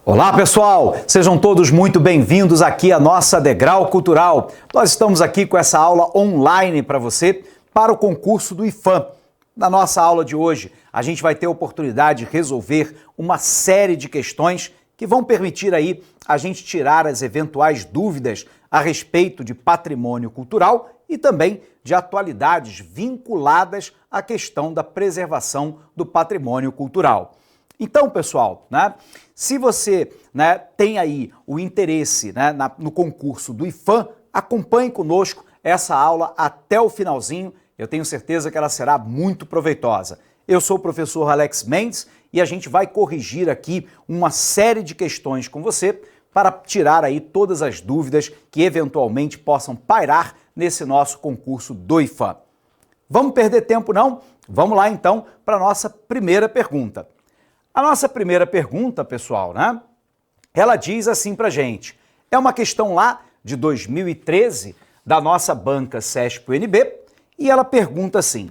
Olá pessoal, sejam todos muito bem-vindos aqui à nossa Degrau Cultural. Nós estamos aqui com essa aula online para você, para o concurso do IFAM. Na nossa aula de hoje, a gente vai ter a oportunidade de resolver uma série de questões que vão permitir aí a gente tirar as eventuais dúvidas a respeito de patrimônio cultural e também de atualidades vinculadas à questão da preservação do patrimônio cultural. Então, pessoal, se você tem aí o interesse no concurso do IFAM, acompanhe conosco essa aula até o finalzinho. Eu tenho certeza que ela será muito proveitosa. Eu sou o professor Alex Mendes e a gente vai corrigir aqui uma série de questões com você para tirar aí todas as dúvidas que eventualmente possam pairar nesse nosso concurso do IFAM. Vamos perder tempo não? Vamos lá então para a nossa primeira pergunta. A nossa primeira pergunta, pessoal, ela diz assim pra gente. É uma questão lá de 2013 da nossa banca CESP-UNB e ela pergunta assim: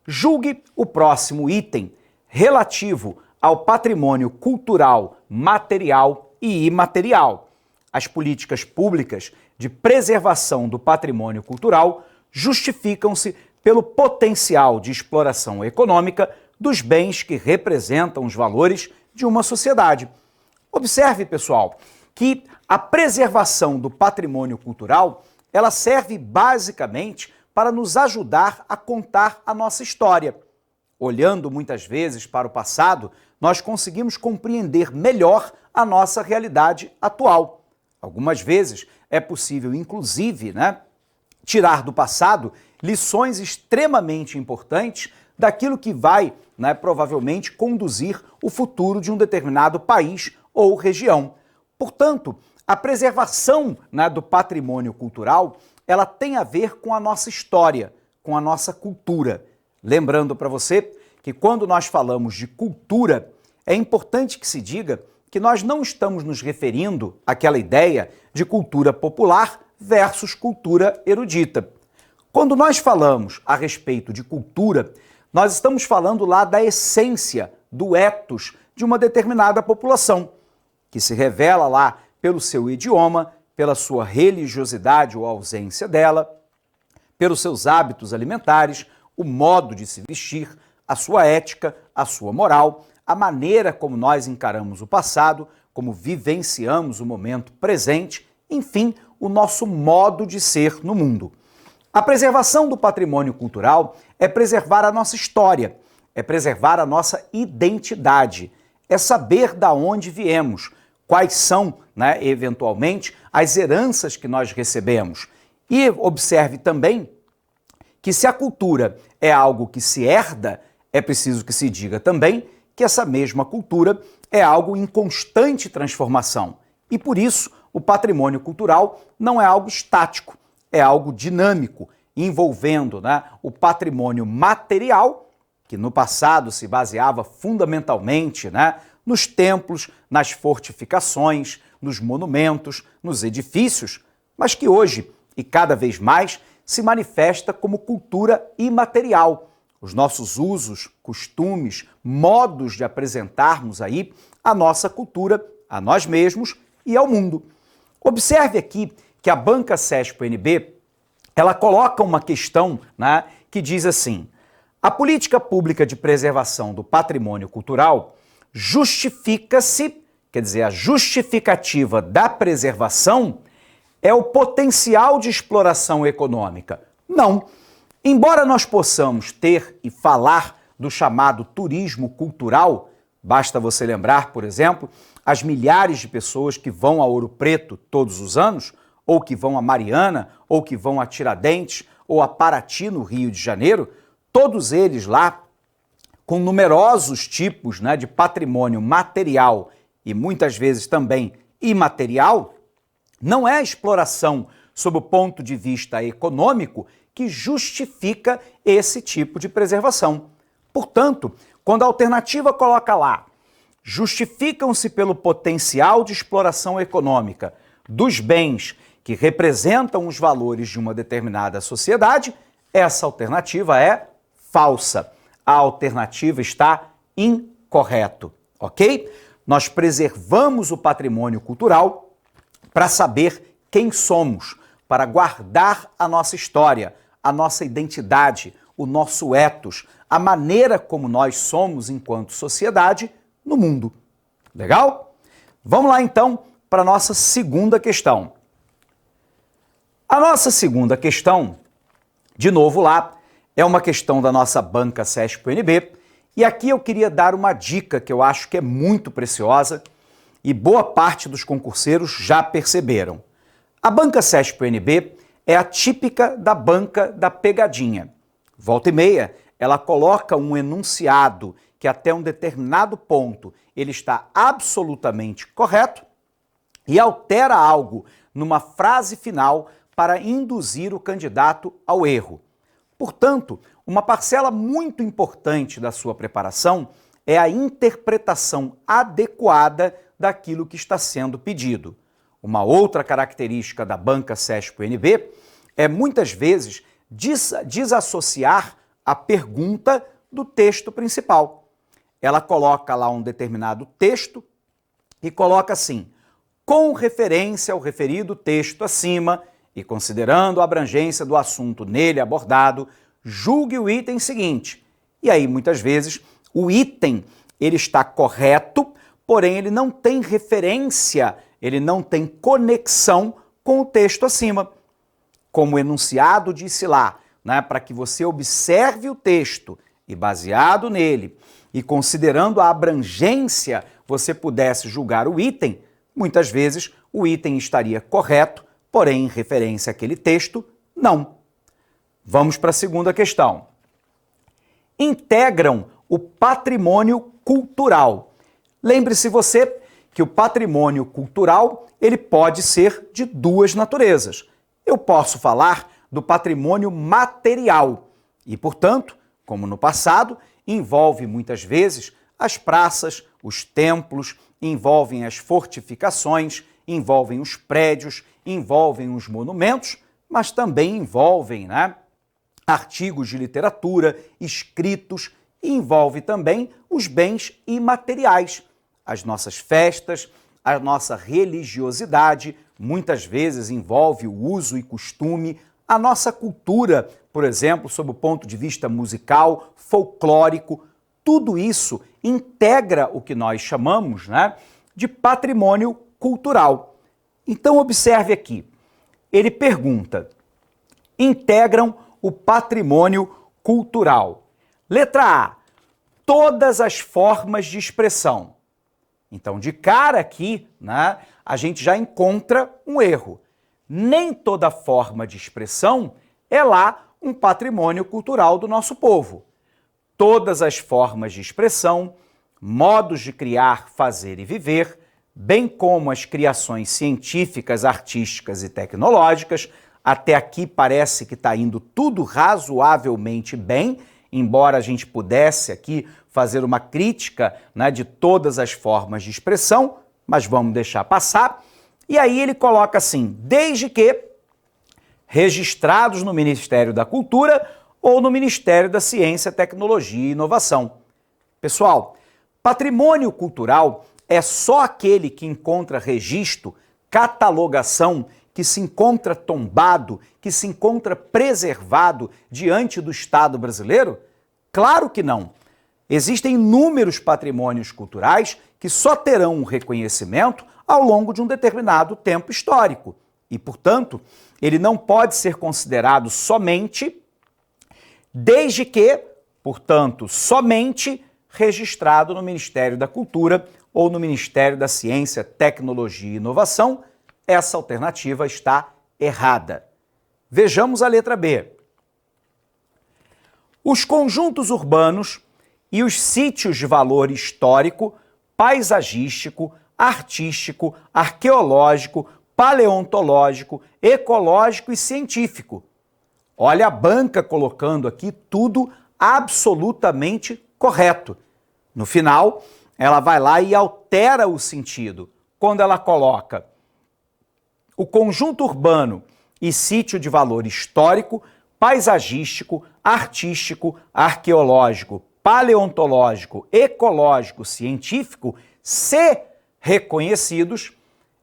julgue o próximo item relativo ao patrimônio cultural, material e imaterial. As políticas públicas de preservação do patrimônio cultural justificam-se pelo potencial de exploração econômica dos bens que representam os valores de uma sociedade. Observe, pessoal, que a preservação do patrimônio cultural, ela serve basicamente para nos ajudar a contar a nossa história. Olhando muitas vezes para o passado, nós conseguimos compreender melhor a nossa realidade atual. Algumas vezes é possível, inclusive, tirar do passado lições extremamente importantes daquilo que vai, provavelmente, conduzir o futuro de um determinado país ou região. Portanto, a preservação do patrimônio cultural, ela tem a ver com a nossa história, com a nossa cultura. Lembrando para você que quando nós falamos de cultura, é importante que se diga que nós não estamos nos referindo àquela ideia de cultura popular versus cultura erudita. Quando nós falamos a respeito de cultura, nós estamos falando lá da essência, do ethos de uma determinada população, que se revela lá pelo seu idioma, pela sua religiosidade ou ausência dela, pelos seus hábitos alimentares, o modo de se vestir, a sua ética, a sua moral, a maneira como nós encaramos o passado, como vivenciamos o momento presente, enfim, o nosso modo de ser no mundo. A preservação do patrimônio cultural é preservar a nossa história, é preservar a nossa identidade, é saber de onde viemos, quais são, eventualmente, as heranças que nós recebemos. E observe também que se a cultura é algo que se herda, é preciso que se diga também que essa mesma cultura é algo em constante transformação. E por isso, o patrimônio cultural não é algo estático, é algo dinâmico, envolvendo o patrimônio material, que no passado se baseava fundamentalmente nos templos, nas fortificações, nos monumentos, nos edifícios, mas que hoje, e cada vez mais, se manifesta como cultura imaterial. Os nossos usos, costumes, modos de apresentarmos aí a nossa cultura a nós mesmos e ao mundo. Observe aqui que a banca CESP-UNB, ela coloca uma questão que diz assim: a política pública de preservação do patrimônio cultural justifica-se, quer dizer, a justificativa da preservação é o potencial de exploração econômica. Não. Embora nós possamos ter e falar do chamado turismo cultural, basta você lembrar, por exemplo, as milhares de pessoas que vão a Ouro Preto todos os anos, ou que vão a Mariana, ou que vão a Tiradentes, ou a Paraty, no Rio de Janeiro, todos eles lá com numerosos tipos de patrimônio material e muitas vezes também imaterial, não é a exploração sob o ponto de vista econômico que justifica esse tipo de preservação. Portanto, quando a alternativa coloca lá, justificam-se pelo potencial de exploração econômica dos bens que representam os valores de uma determinada sociedade, essa alternativa é falsa. A alternativa está incorreta, ok? Nós preservamos o patrimônio cultural para saber quem somos, para guardar a nossa história, a nossa identidade, o nosso ethos, a maneira como nós somos enquanto sociedade no mundo. Legal? Vamos lá então para a nossa segunda questão. A nossa segunda questão, de novo lá, é uma questão da nossa banca CESP-UNB, e aqui eu queria dar uma dica que eu acho que é muito preciosa e boa parte dos concurseiros já perceberam. A banca CESP-UNB é a típica da banca da pegadinha. Volta e meia, ela coloca um enunciado que até um determinado ponto ele está absolutamente correto e altera algo numa frase final para induzir o candidato ao erro. Portanto, uma parcela muito importante da sua preparação é a interpretação adequada daquilo que está sendo pedido. Uma outra característica da banca CESP-UNB é, muitas vezes, desassociar a pergunta do texto principal. Ela coloca lá um determinado texto e coloca assim: com referência ao referido texto acima e considerando a abrangência do assunto nele abordado, julgue o item seguinte. E aí, muitas vezes, o item ele está correto, porém ele não tem referência, ele não tem conexão com o texto acima. Como o enunciado disse lá, né, para que você observe o texto e, baseado nele, e considerando a abrangência, você pudesse julgar o item, muitas vezes o item estaria correto, porém, em referência àquele texto, não. Vamos para a segunda questão. Integram o patrimônio cultural. Lembre-se você que o patrimônio cultural ele pode ser de duas naturezas. Eu posso falar do patrimônio material e, portanto, como no passado, envolve muitas vezes as praças, os templos, envolvem as fortificações, envolvem os prédios, envolvem os monumentos, mas também envolvem, né, artigos de literatura, escritos, e envolve também os bens imateriais, as nossas festas, a nossa religiosidade, muitas vezes envolve o uso e costume, a nossa cultura, por exemplo, sob o ponto de vista musical, folclórico, tudo isso integra o que nós chamamos, né, de patrimônio cultural. Então, observe aqui, ele pergunta, integram o patrimônio cultural. Letra A, todas as formas de expressão. Então, de cara aqui, né, a gente já encontra um erro. Nem toda forma de expressão é lá um patrimônio cultural do nosso povo. Todas as formas de expressão, modos de criar, fazer e viver, bem como as criações científicas, artísticas e tecnológicas, até aqui parece que está indo tudo razoavelmente bem, embora a gente pudesse aqui fazer uma crítica, né, de todas as formas de expressão, mas vamos deixar passar. E aí ele coloca assim, desde que registrados no Ministério da Cultura ou no Ministério da Ciência, Tecnologia e Inovação. Pessoal, patrimônio cultural é só aquele que encontra registro, catalogação, que se encontra tombado, que se encontra preservado diante do Estado brasileiro? Claro que não. Existem inúmeros patrimônios culturais que só terão um reconhecimento ao longo de um determinado tempo histórico. E, portanto, ele não pode ser considerado somente, desde que, portanto, somente registrado no Ministério da Cultura ou no Ministério da Ciência, Tecnologia e Inovação. Essa alternativa está errada. Vejamos a letra B. Os conjuntos urbanos e os sítios de valor histórico, paisagístico, artístico, arqueológico, paleontológico, ecológico e científico. Olha a banca colocando aqui tudo absolutamente correto. No final, ela vai lá e altera o sentido. Quando ela coloca o conjunto urbano e sítio de valor histórico, paisagístico, artístico, arqueológico, paleontológico, ecológico, científico, se reconhecidos.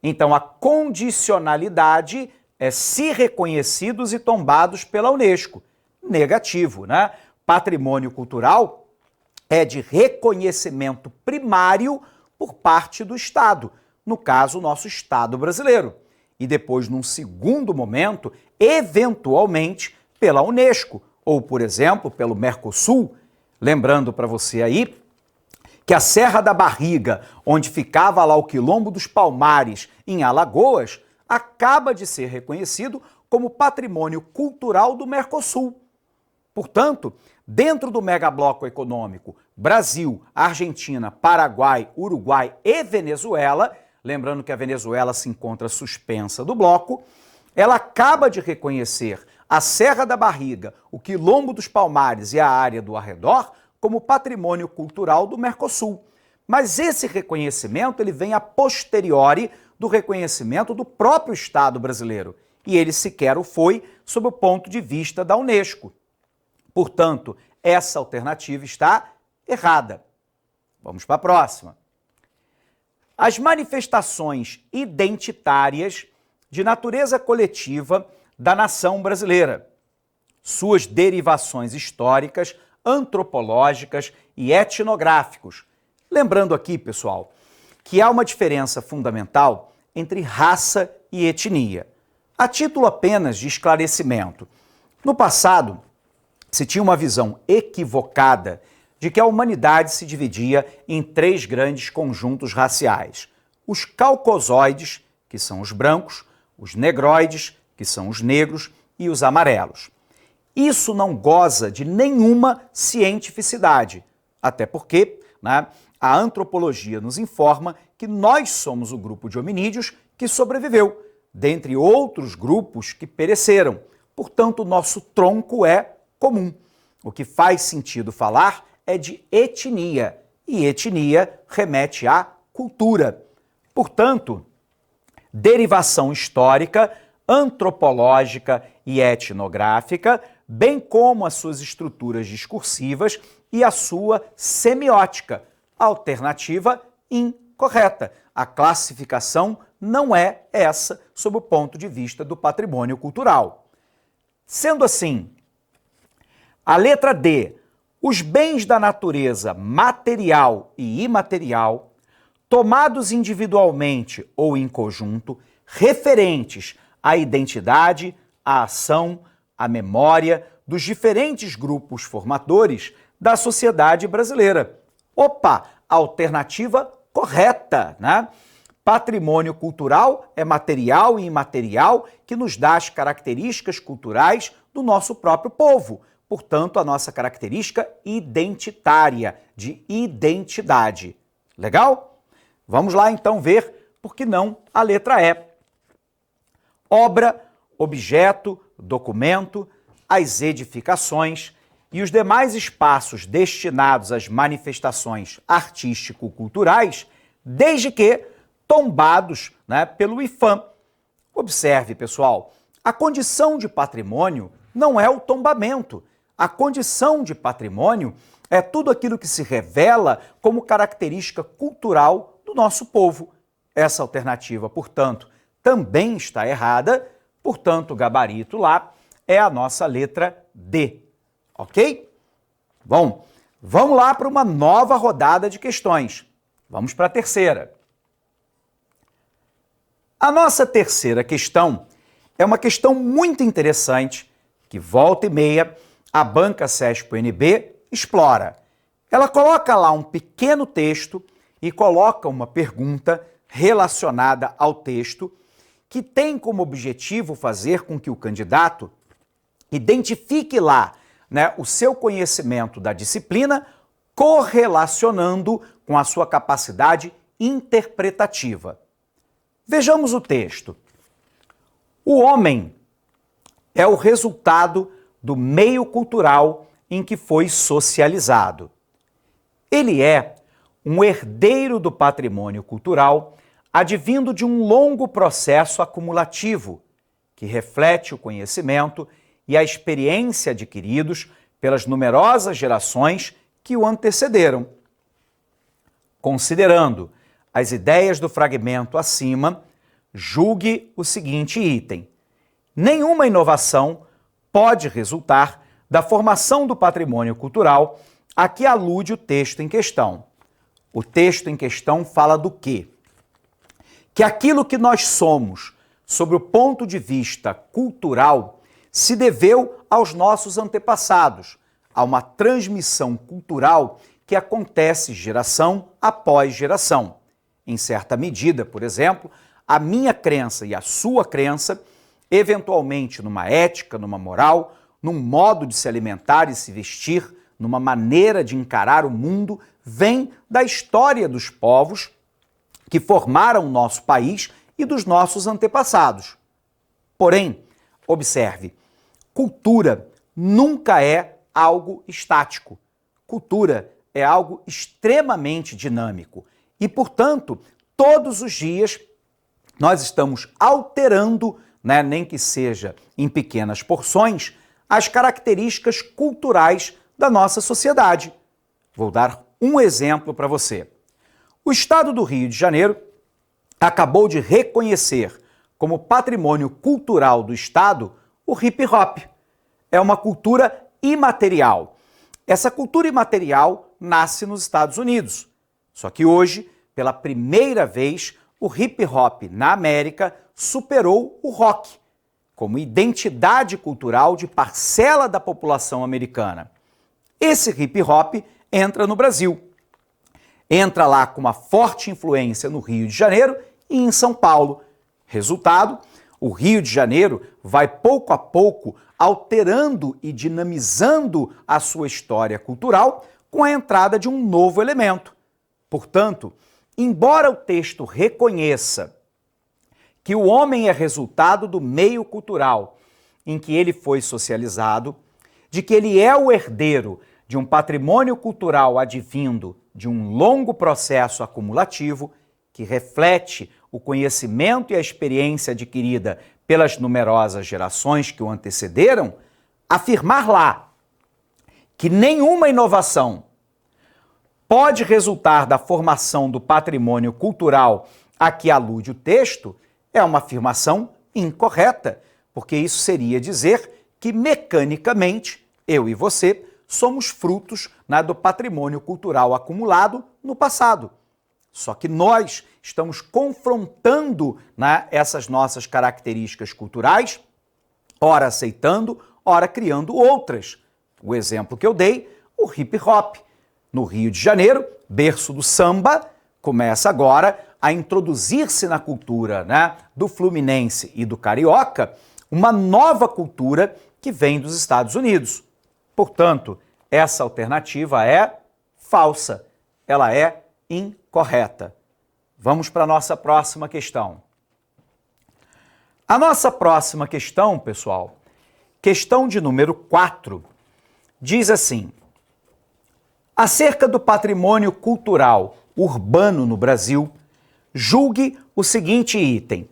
Então, a condicionalidade é se reconhecidos e tombados pela Unesco. Negativo, né? Patrimônio cultural é de reconhecimento primário por parte do Estado, no caso, o nosso Estado brasileiro. E depois, num segundo momento, eventualmente, pela Unesco, ou, por exemplo, pelo Mercosul. Lembrando para você aí que a Serra da Barriga, onde ficava lá o Quilombo dos Palmares, em Alagoas, acaba de ser reconhecido como patrimônio cultural do Mercosul. Portanto, dentro do megabloco econômico Brasil, Argentina, Paraguai, Uruguai e Venezuela, lembrando que a Venezuela se encontra suspensa do bloco, ela acaba de reconhecer a Serra da Barriga, o Quilombo dos Palmares e a área do arredor como patrimônio cultural do Mercosul. Mas esse reconhecimento ele vem a posteriori do reconhecimento do próprio Estado brasileiro, e ele sequer o foi sob o ponto de vista da Unesco. Portanto, essa alternativa está errada. Vamos para a próxima. As manifestações identitárias de natureza coletiva da nação brasileira, suas derivações históricas, antropológicas e etnográficos. Lembrando aqui, pessoal, que há uma diferença fundamental entre raça e etnia. A título apenas de esclarecimento, no passado se tinha uma visão equivocada de que a humanidade se dividia em três grandes conjuntos raciais: os caucosoides, que são os brancos, os negroides, que são os negros, e os amarelos. Isso não goza de nenhuma cientificidade, até porque, né, a antropologia nos informa que nós somos o grupo de hominídeos que sobreviveu, dentre outros grupos que pereceram. Portanto, o nosso tronco é comum. O que faz sentido falar é de etnia, e etnia remete à cultura. Portanto, derivação histórica, antropológica e etnográfica, bem como as suas estruturas discursivas e a sua semiótica. Alternativa incorreta. A classificação não é essa sob o ponto de vista do patrimônio cultural. Sendo assim, a letra D, os bens da natureza material e imaterial, tomados individualmente ou em conjunto, referentes à identidade, à ação, à memória dos diferentes grupos formadores da sociedade brasileira. Opa, alternativa correta, né? Patrimônio cultural é material e imaterial que nos dá as características culturais do nosso próprio povo. Portanto, a nossa característica identitária, de identidade. Legal? Vamos lá então ver por que não a letra E. Obra, objeto, documento, as edificações e os demais espaços destinados às manifestações artístico-culturais, desde que tombados, né, pelo IPHAN. Observe, pessoal, a condição de patrimônio não é o tombamento. A condição de patrimônio é tudo aquilo que se revela como característica cultural do nosso povo. Essa alternativa, portanto, também está errada, portanto, o gabarito lá é a nossa letra D. Ok? Bom, vamos lá para uma nova rodada de questões. Vamos para a terceira. A nossa terceira questão é uma questão muito interessante que, volta e meia, a banca CESP-UNB explora. Ela coloca lá um pequeno texto e coloca uma pergunta relacionada ao texto que tem como objetivo fazer com que o candidato identifique lá, né, o seu conhecimento da disciplina correlacionando com a sua capacidade interpretativa. Vejamos o texto. O homem é o resultado do meio cultural em que foi socializado. Ele é um herdeiro do patrimônio cultural advindo de um longo processo acumulativo que reflete o conhecimento e a experiência adquiridos pelas numerosas gerações que o antecederam. Considerando as ideias do fragmento acima, julgue o seguinte item: nenhuma inovação pode resultar da formação do patrimônio cultural a que alude o texto em questão. O texto em questão fala do quê? Que aquilo que nós somos, sob o ponto de vista cultural, se deveu aos nossos antepassados, a uma transmissão cultural que acontece geração após geração. Em certa medida, por exemplo, a minha crença e a sua crença, eventualmente numa ética, numa moral, num modo de se alimentar e se vestir, numa maneira de encarar o mundo, vem da história dos povos que formaram o nosso país e dos nossos antepassados. Porém, observe, cultura nunca é algo estático. Cultura é algo extremamente dinâmico e, portanto, todos os dias nós estamos alterando, nem que seja em pequenas porções, as características culturais da nossa sociedade. Vou dar um exemplo para você. O Estado do Rio de Janeiro acabou de reconhecer como patrimônio cultural do Estado o hip hop. É uma cultura imaterial. Essa cultura imaterial nasce nos Estados Unidos. Só que hoje, pela primeira vez, o hip hop na América superou o rock como identidade cultural de parcela da população americana. Esse hip hop entra no Brasil. Entra lá com uma forte influência no Rio de Janeiro e em São Paulo. Resultado, o Rio de Janeiro vai pouco a pouco alterando e dinamizando a sua história cultural com a entrada de um novo elemento. Portanto, embora o texto reconheça que o homem é resultado do meio cultural em que ele foi socializado, de que ele é o herdeiro de um patrimônio cultural advindo de um longo processo acumulativo que reflete o conhecimento e a experiência adquirida pelas numerosas gerações que o antecederam, afirmar lá que nenhuma inovação pode resultar da formação do patrimônio cultural a que alude o texto é uma afirmação incorreta, porque isso seria dizer que mecanicamente eu e você somos frutos do patrimônio cultural acumulado no passado. Só que nós estamos confrontando essas nossas características culturais, ora aceitando, ora criando outras. O exemplo que eu dei, o hip hop. No Rio de Janeiro, berço do samba, começa agora a introduzir-se na cultura do fluminense e do carioca uma nova cultura que vem dos Estados Unidos. Portanto, essa alternativa é falsa, ela é incorreta. Vamos para a nossa próxima questão. A nossa próxima questão, pessoal, questão de número 4, diz assim: acerca do patrimônio cultural urbano no Brasil, julgue o seguinte item.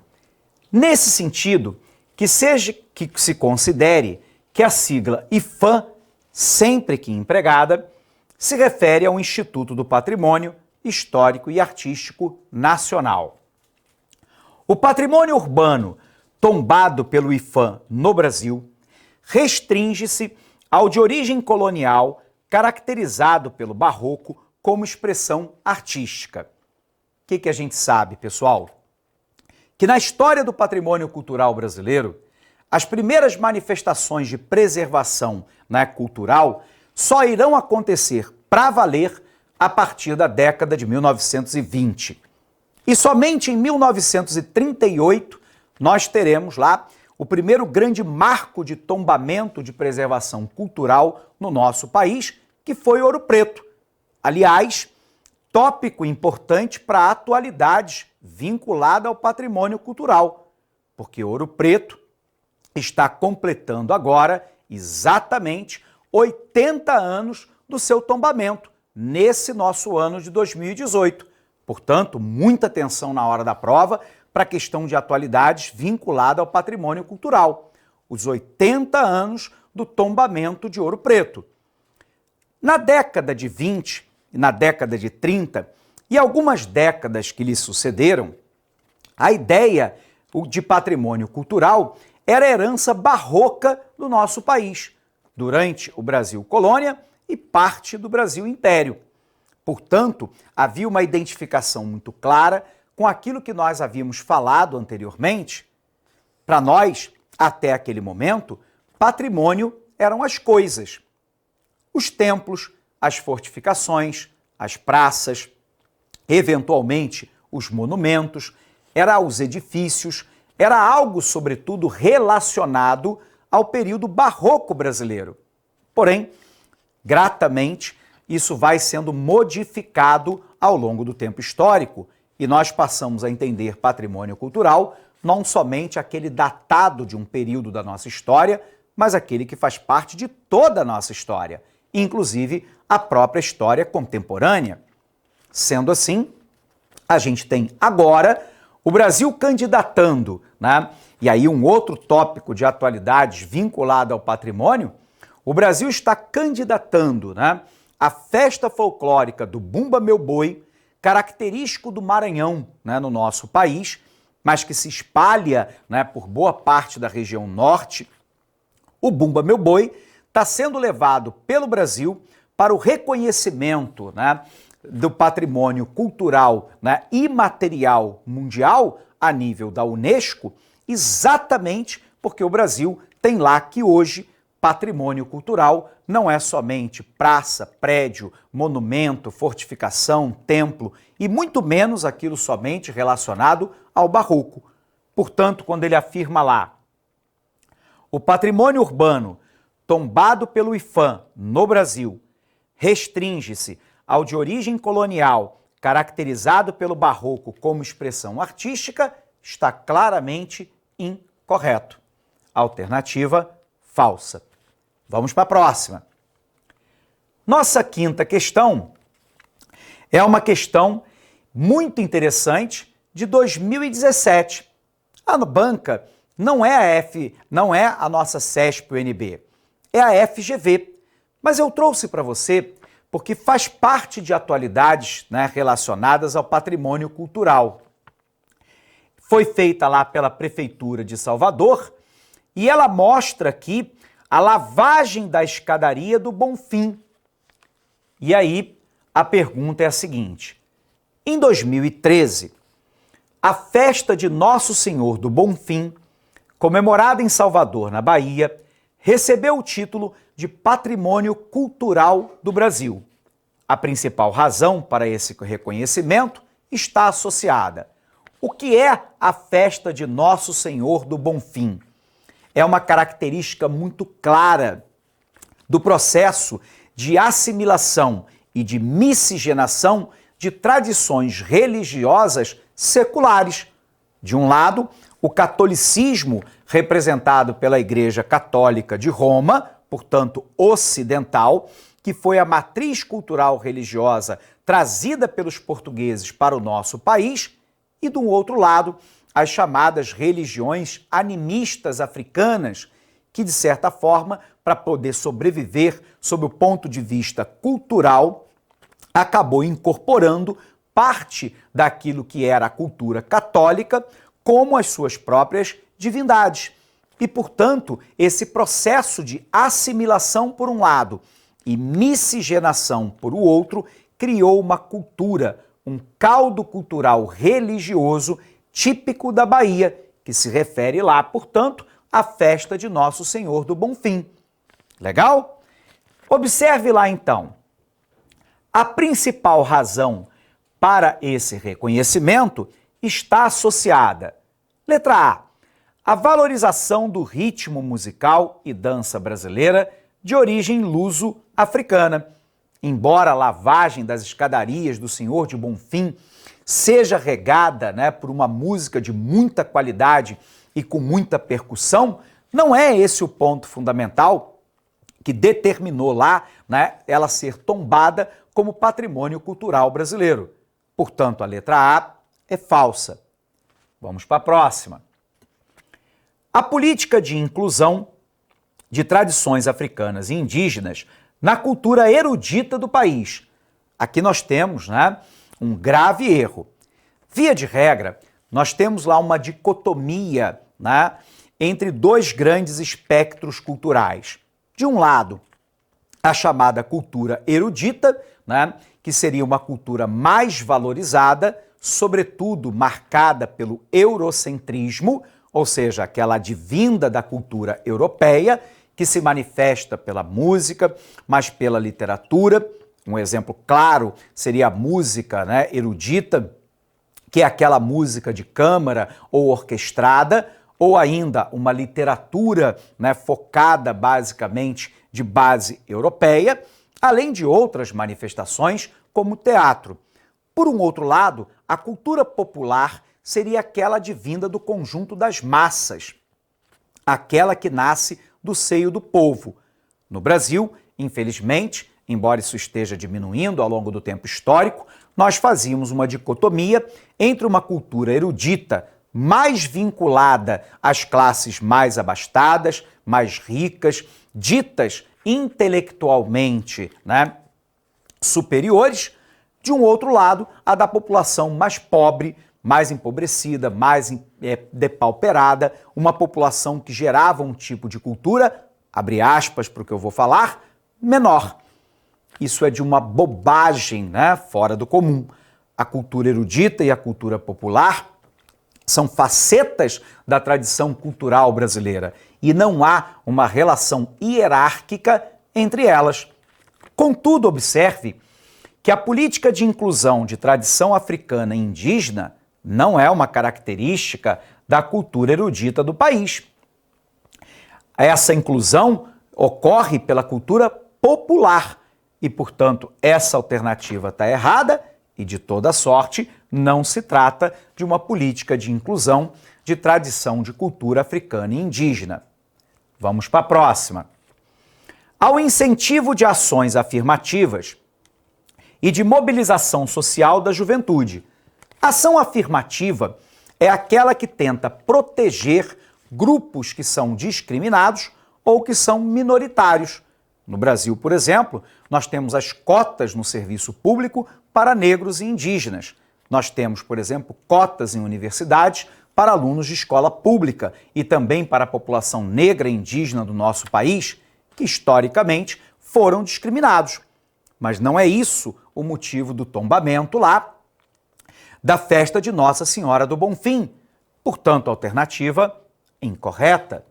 Nesse sentido, que se considere que a sigla IPHAN, sempre que empregada, se refere ao Instituto do Patrimônio Histórico e Artístico Nacional. O patrimônio urbano tombado pelo IPHAN no Brasil restringe-se ao de origem colonial, caracterizado pelo barroco como expressão artística. O que a gente sabe, pessoal? Que na história do patrimônio cultural brasileiro, as primeiras manifestações de preservação cultural só irão acontecer para valer a partir da década de 1920. E somente em 1938 nós teremos lá o primeiro grande marco de tombamento de preservação cultural no nosso país, que foi Ouro Preto. Aliás, tópico importante para a atualidade vinculada ao patrimônio cultural, porque Ouro Preto está completando agora exatamente 80 anos do seu tombamento, nesse nosso ano de 2018. Portanto, muita atenção na hora da prova para a questão de atualidades vinculada ao patrimônio cultural. Os 80 anos do tombamento de Ouro Preto. Na década de 20 e na década de 30, E algumas décadas que lhe sucederam, a ideia de patrimônio cultural era a herança barroca do nosso país, durante o Brasil Colônia e parte do Brasil Império. Portanto, havia uma identificação muito clara com aquilo que nós havíamos falado anteriormente. Para nós, até aquele momento, patrimônio eram as coisas. Os templos, as fortificações, as praças, eventualmente os monumentos, eram os edifícios, era algo, sobretudo, relacionado ao período barroco brasileiro. Porém, gratamente, isso vai sendo modificado ao longo do tempo histórico e nós passamos a entender patrimônio cultural não somente aquele datado de um período da nossa história, mas aquele que faz parte de toda a nossa história, inclusive a própria história contemporânea. Sendo assim, a gente tem agora o Brasil candidatando, né? E aí um outro tópico de atualidades vinculado ao patrimônio, o Brasil está candidatando, né, a festa folclórica do Bumba Meu Boi, característico do Maranhão, né, no nosso país, mas que se espalha, né, por boa parte da região norte. O Bumba Meu Boi está sendo levado pelo Brasil para o reconhecimento, né, do patrimônio cultural, né, imaterial mundial a nível da Unesco, exatamente porque o Brasil tem lá que hoje patrimônio cultural não é somente praça, prédio, monumento, fortificação, templo e muito menos aquilo somente relacionado ao barroco. Portanto, quando ele afirma lá, o patrimônio urbano tombado pelo IPHAN no Brasil restringe-se ao de origem colonial, caracterizado pelo barroco como expressão artística, está claramente incorreto. Alternativa falsa. Vamos para a próxima. Nossa quinta questão é uma questão muito interessante de 2017. A banca não é a nossa CESP-UNB, é a FGV. Mas eu trouxe para você porque faz parte de atualidades, né, relacionadas ao patrimônio cultural. Foi feita lá pela Prefeitura de Salvador e ela mostra aqui a lavagem da escadaria do Bonfim. E aí a pergunta é a seguinte: em 2013, a festa de Nosso Senhor do Bonfim, comemorada em Salvador, na Bahia, recebeu o título de Patrimônio Cultural do Brasil. A principal razão para esse reconhecimento está associada. O que é a festa de Nosso Senhor do Bonfim? É uma característica muito clara do processo de assimilação e de miscigenação de tradições religiosas seculares. De um lado, o catolicismo, representado pela Igreja Católica de Roma, portanto ocidental, que foi a matriz cultural religiosa trazida pelos portugueses para o nosso país, e do outro lado, as chamadas religiões animistas africanas, que de certa forma, para poder sobreviver sob o ponto de vista cultural, acabou incorporando parte daquilo que era a cultura católica como as suas próprias divindades. E, portanto, esse processo de assimilação por um lado e miscigenação por o outro criou uma cultura, um caldo cultural religioso típico da Bahia, que se refere lá, portanto, à festa de Nosso Senhor do Bonfim. Legal? Observe lá então. A principal razão para esse reconhecimento está associada, letra A valorização do ritmo musical e dança brasileira de origem luso-africana. Embora a lavagem das escadarias do Senhor de Bonfim seja regada, né, por uma música de muita qualidade e com muita percussão, não é esse o ponto fundamental que determinou lá, né, ela ser tombada como patrimônio cultural brasileiro. Portanto, a letra A é falsa. Vamos para a próxima. A política de inclusão de tradições africanas e indígenas na cultura erudita do país. Aqui nós temos, né, um grave erro. Via de regra, nós temos lá uma dicotomia, né, entre dois grandes espectros culturais. De um lado, a chamada cultura erudita, né, que seria uma cultura mais valorizada, sobretudo marcada pelo eurocentrismo, ou seja, aquela advinda da cultura europeia, que se manifesta pela música, mas pela literatura. Um exemplo claro seria a música, né, erudita, que é aquela música de câmara ou orquestrada, ou ainda uma literatura, né, focada basicamente de base europeia, além de outras manifestações como o teatro. Por um outro lado, a cultura popular seria aquela advinda do conjunto das massas, aquela que nasce do seio do povo. No Brasil, infelizmente, embora isso esteja diminuindo ao longo do tempo histórico, nós fazíamos uma dicotomia entre uma cultura erudita mais vinculada às classes mais abastadas, mais ricas, ditas intelectualmente, né, superiores, de um outro lado, a da população mais pobre, mais empobrecida, mais depauperada, uma população que gerava um tipo de cultura, abre aspas para o que eu vou falar, menor. Isso é de uma bobagem, né, fora do comum. A cultura erudita e a cultura popular são facetas da tradição cultural brasileira e não há uma relação hierárquica entre elas. Contudo, observe que a política de inclusão de tradição africana e indígena não é uma característica da cultura erudita do país. Essa inclusão ocorre pela cultura popular e, portanto, essa alternativa está errada e, de toda sorte, não se trata de uma política de inclusão de tradição de cultura africana e indígena. Vamos para a próxima. Ao incentivo de ações afirmativas e de mobilização social da juventude. Ação afirmativa é aquela que tenta proteger grupos que são discriminados ou que são minoritários. No Brasil, por exemplo, nós temos as cotas no serviço público para negros e indígenas. Nós temos, por exemplo, cotas em universidades para alunos de escola pública e também para a população negra e indígena do nosso país, que historicamente foram discriminados. Mas não é isso o motivo do tombamento lá da festa de Nossa Senhora do Bonfim. Portanto, a alternativa incorreta.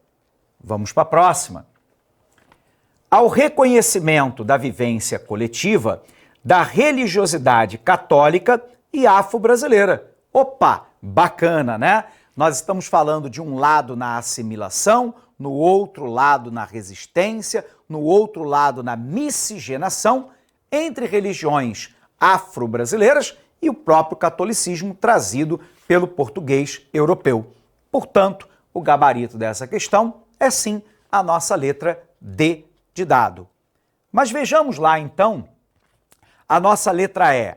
Vamos para a próxima. Ao reconhecimento da vivência coletiva da religiosidade católica e afro-brasileira. Opa, bacana, né? Nós estamos falando de um lado na assimilação, no outro lado na resistência, no outro lado na miscigenação entre religiões afro-brasileiras e o próprio catolicismo trazido pelo português europeu. Portanto, o gabarito dessa questão é sim a nossa letra D de dado. Mas vejamos lá então a nossa letra E.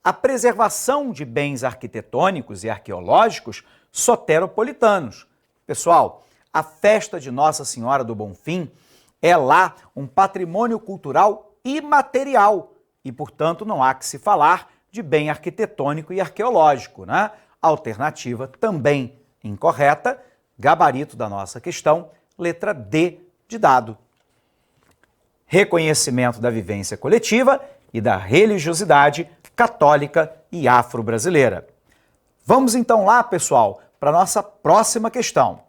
A preservação de bens arquitetônicos e arqueológicos soteropolitanos. Pessoal, a festa de Nossa Senhora do Bonfim é lá um patrimônio cultural imaterial e, portanto, não há que se falar de bem arquitetônico e arqueológico, né? Alternativa também incorreta, gabarito da nossa questão, letra D de dado. Reconhecimento da vivência coletiva e da religiosidade católica e afro-brasileira. Vamos então lá, pessoal, para a nossa próxima questão.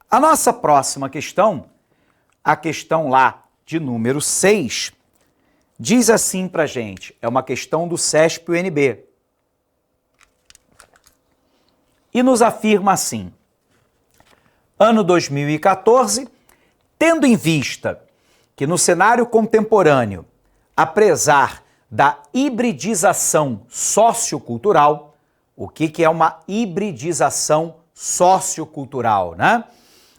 A nossa próxima questão, a questão lá de número 6, diz assim para a gente, é uma questão do CESP-UNB. E nos afirma assim, ano 2014, tendo em vista que no cenário contemporâneo, apesar da hibridização sociocultural, o que é uma hibridização sociocultural, né?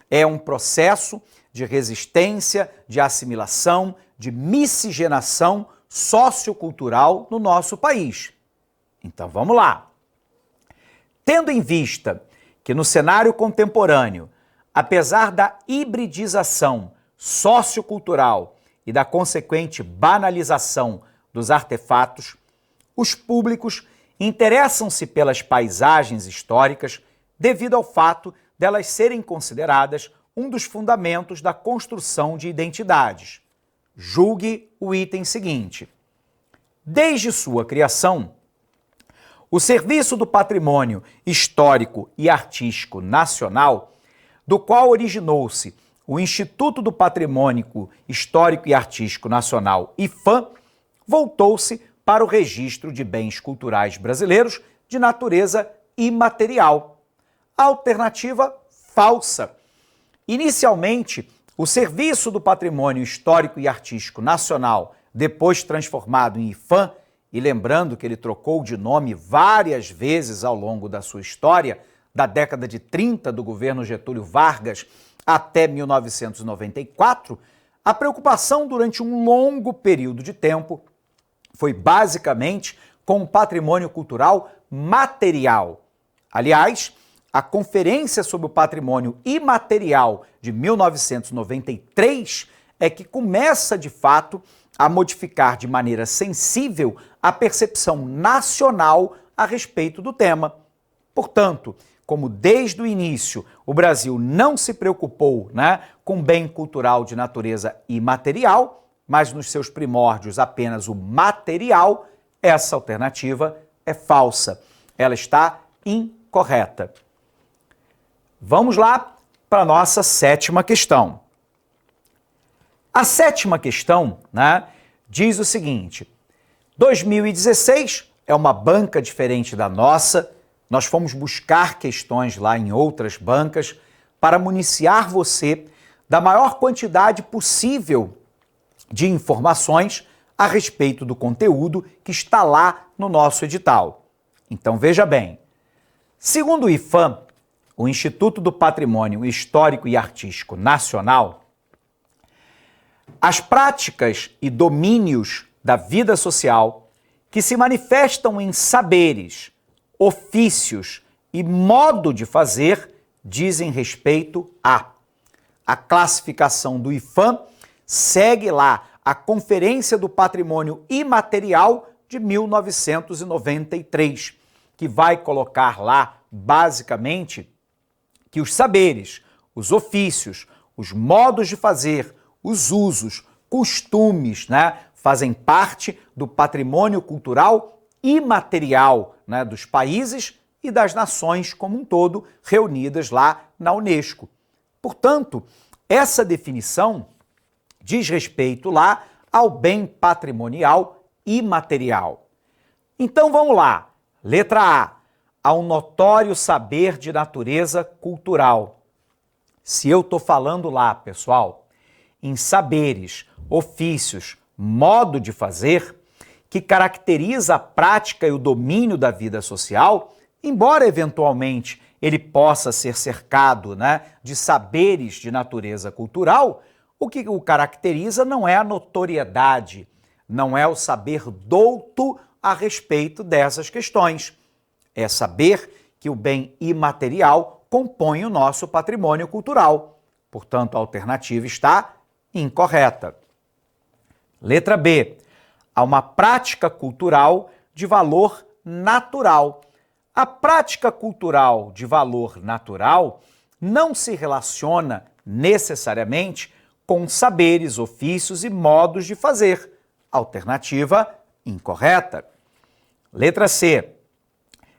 É um processo de resistência, de assimilação, de miscigenação sociocultural no nosso país. Então vamos lá. Tendo em vista que no cenário contemporâneo, apesar da hibridização sociocultural e da consequente banalização dos artefatos, Os públicos interessam-se pelas paisagens históricas devido ao fato delas serem consideradas um dos fundamentos da construção de identidades. Julgue o item seguinte. Desde sua criação, o Serviço do Patrimônio Histórico e Artístico Nacional, do qual originou-se o Instituto do Patrimônio Histórico e Artístico Nacional, IPHAN, voltou-se para o registro de bens culturais brasileiros de natureza imaterial. Alternativa falsa. Inicialmente, o Serviço do Patrimônio Histórico e Artístico Nacional, depois transformado em IPHAN, e lembrando que ele trocou de nome várias vezes ao longo da sua história, da década de 30 do governo Getúlio Vargas até 1994, a preocupação durante um longo período de tempo foi basicamente com o patrimônio cultural material. Aliás, a Conferência sobre o Patrimônio Imaterial de 1993 é que começa, de fato, a modificar de maneira sensível a percepção nacional a respeito do tema. Portanto, como desde o início o Brasil não se preocupou, com bem cultural de natureza imaterial, mas nos seus primórdios apenas o material, essa alternativa é falsa. Ela está incorreta. Vamos lá para a nossa sétima questão. A sétima questão, diz o seguinte: 2016 é uma banca diferente da nossa. Nós fomos buscar questões lá em outras bancas para municiar você da maior quantidade possível de informações a respeito do conteúdo que está lá no nosso edital. Então veja bem, segundo o IPHAN, o Instituto do Patrimônio Histórico e Artístico Nacional, as práticas e domínios da vida social que se manifestam em saberes, ofícios e modo de fazer dizem respeito a classificação do IPHAN segue lá a Conferência do Patrimônio Imaterial de 1993, que vai colocar lá, basicamente, que os saberes, os ofícios, os modos de fazer, os usos, costumes, fazem parte do patrimônio cultural imaterial, dos países e das nações como um todo reunidas lá na Unesco. Portanto, essa definição diz respeito lá ao bem patrimonial imaterial. Então vamos lá. Letra A. Ao notório saber de natureza cultural. Se eu estou falando lá, pessoal, em saberes, ofícios, modo de fazer, que caracteriza a prática e o domínio da vida social, embora eventualmente ele possa ser cercado de saberes de natureza cultural, o que o caracteriza não é a notoriedade, não é o saber douto a respeito dessas questões. É saber que o bem imaterial compõe o nosso patrimônio cultural. Portanto, a alternativa está incorreta. Letra B. Há uma prática cultural de valor natural. A prática cultural de valor natural não se relaciona necessariamente com saberes, ofícios e modos de fazer. Alternativa incorreta. Letra C.